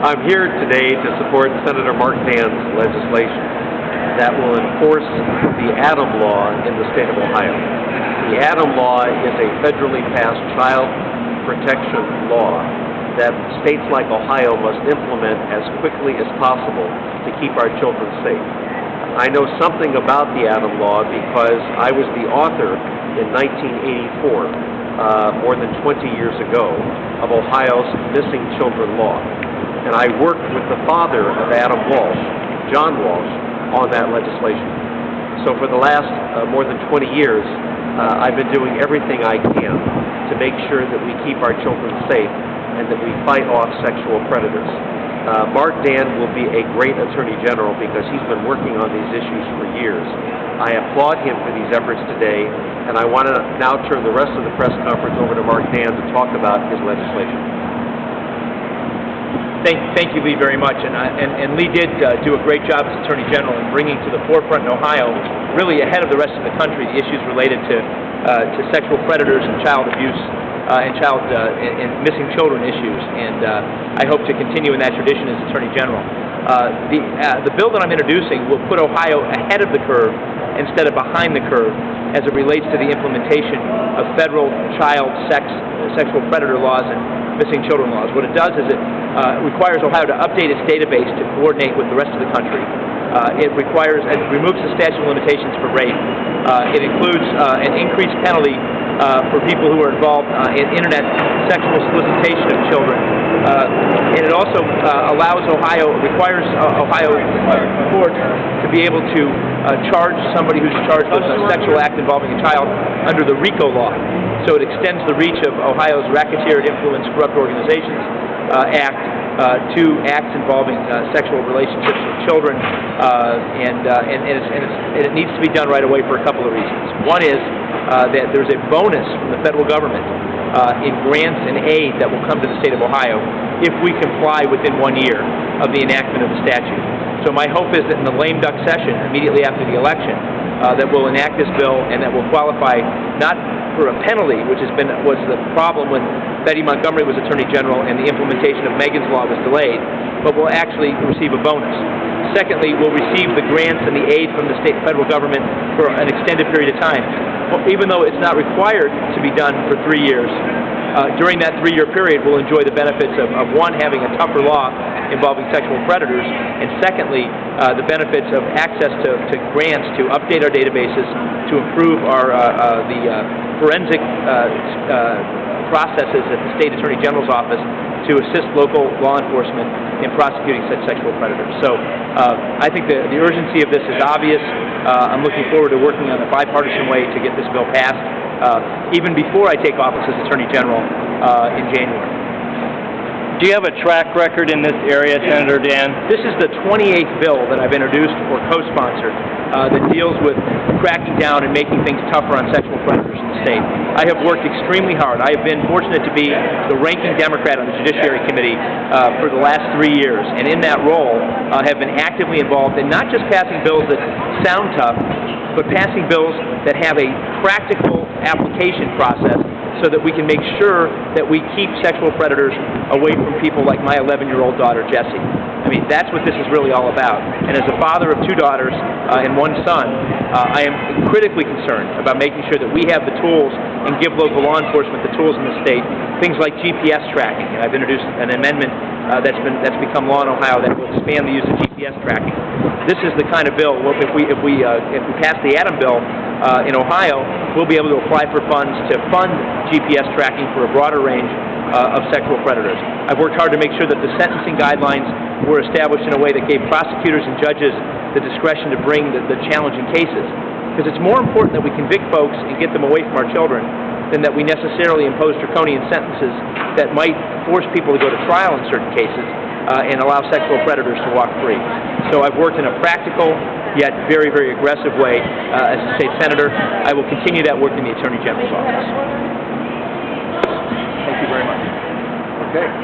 I'm here today to support Senator Marc Dann's legislation that will enforce the Adam Law in the state of Ohio. The Adam Law is a federally passed child protection law that states like Ohio must implement as quickly as possible to keep our children safe. I know something about the Adam Law because I was the author in 1984, more than 20 years ago, of Ohio's Missing Children Law. And I worked with the father of Adam Walsh, John Walsh, on that legislation. So for the last more than 20 years, I've been doing everything I can to make sure that we keep our children safe and that we fight off sexual predators. Marc Dann will be a great Attorney General because he's been working on these issues for years. I applaud him for these efforts today, and I want to now turn the rest of the press conference over to Marc Dann to talk about his legislation. Thank you, Lee, very much. And Lee did do a great job as Attorney General in bringing to the forefront in Ohio, really ahead of the rest of the country, the issues related to sexual predators and child abuse and missing children issues. And I hope to continue in that tradition as Attorney General. The bill that I'm introducing will put Ohio ahead of the curve instead of behind the curve as it relates to the implementation of federal child sexual predator laws and missing children laws. What it does is it requires Ohio to update its database to coordinate with the rest of the country. It removes the statute of limitations for rape. It includes an increased penalty for people who are involved in internet sexual solicitation of children. And it also requires Ohio courts to be able to charge somebody who's charged with a sexual act involving a child under the RICO law. So it extends the reach of Ohio's Racketeer Influence Corrupt Organizations Act to acts involving sexual relationships with children, and it needs to be done right away for a couple of reasons. One is that there's a bonus from the federal government in grants and aid that will come to the state of Ohio if we comply within 1 year of the enactment of the statute. So my hope is that in the lame duck session immediately after the election, that we'll enact this bill and that will qualify not for a penalty, which was the problem when Betty Montgomery was Attorney General and the implementation of Megan's Law was delayed, but we'll actually receive a bonus. Secondly, we'll receive the grants and the aid from the state and federal government for an extended period of time. Well, even though it's not required to be done for 3 years, during that 3-year period, we'll enjoy the benefits of one, having a tougher law involving sexual predators, and secondly, the benefits of access to grants to update our databases, to improve the forensic processes at the State Attorney General's office to assist local law enforcement in prosecuting such sexual predators. So I think the urgency of this is obvious. I'm looking forward to working on a bipartisan way to get this bill passed, even before I take office as Attorney General in January. Do you have a track record in this area, Senator Dann? This is the 28th bill that I've introduced or co-sponsored that deals with cracking down and making things tougher on sexual predators in the state. I have worked extremely hard. I have been fortunate to be the ranking Democrat on the Judiciary Committee for the last 3 years, and in that role have been actively involved in not just passing bills that sound tough, but passing bills that have a practical application process so that we can make sure that we keep sexual predators away from people like my 11-year-old daughter, Jessie. I mean, that's what this is really all about. And as a father of 2 daughters and 1 son, I am critically concerned about making sure that we have the tools and give local law enforcement the tools in the state, things like GPS tracking. And I've introduced an amendment that's become law in Ohio that will expand the use of GPS tracking. This is the kind of bill, if we pass the Adam bill in Ohio, we'll be able to apply for funds to fund GPS tracking for a broader range of sexual predators. I've worked hard to make sure that the sentencing guidelines were established in a way that gave prosecutors and judges the discretion to bring the challenging cases. Because it's more important that we convict folks and get them away from our children than that we necessarily impose draconian sentences that might force people to go to trial in certain cases and allow sexual predators to walk free. So I've worked in a practical yet very, very aggressive way as a state senator. I will continue that work in the Attorney General's office. Thank you very much. Okay.